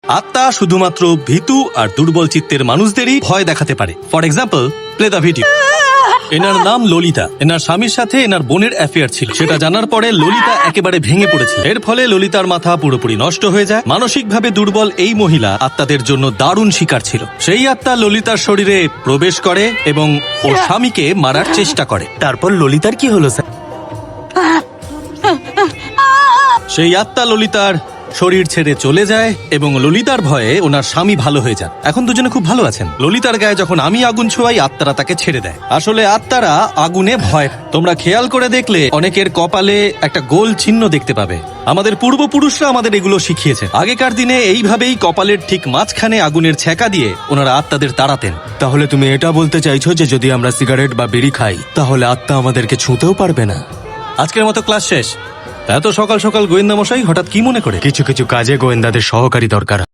আত্মা শুধুমাত্র ভীতু আর দুর্বল চিত্তের মানুষদেরই ভয় দেখাতে পারে। For example, play the video. এনার নাম ললিতা। এনার স্বামীর সাথে এনার বোনের অ্যাফেয়ার ছিল। সেটা জানার পরে ললিতা একেবারে ভেঙে পড়েছিল। এর ফলে ললিতার মাথা পুরোপুরি নষ্ট হয়ে যায়। মানসিকভাবে দুর্বল এই মহিলা আত্মাদের জন্য দারুণ শিকার ছিল। সেই আত্মা ললিতার শরীরে প্রবেশ করে এবং ওর স্বামীকে মারার চেষ্টা করে। তারপর ললিতার কি হলো স্যার? সেই আত্মা ললিতার শরীর ছেড়ে চলে যায় এবং ললিতার ভয়ে ওনার স্বামী ভালো হয়ে যান। এখন দুজনে খুব ভালো আছেন। ললিতার গায়ে যখন আমি আগুন ছোঁয়াই, আত্মারা তাকে ছেড়ে দেয়। আসলে আত্মারা আগুনে ভয়। তোমরা খেয়াল করে দেখলে অনেকের কপালে একটা গোল চিহ্ন দেখতে পাবে। আমাদের পূর্বপুরুষরা আমাদের এগুলো শিখিয়েছে। আগেকার দিনে এইভাবেই কপালের ঠিক মাঝখানে আগুনের ছ্যাঁকা দিয়ে ওনারা আত্মাদের তাড়াতেন। তাহলে তুমি এটা বলতে চাইছো যে যদি আমরা সিগারেট বা বিড়ি খাই তাহলে আত্মা আমাদেরকে ছুঁতেও পারবে না? আজকের মতো ক্লাস শেষ। এত সকাল সকাল গোয়েন্দা মশাই হঠাৎ কি মনে করে? কিছু কিছু কাজে গোয়েন্দাদের সহকারী দরকার।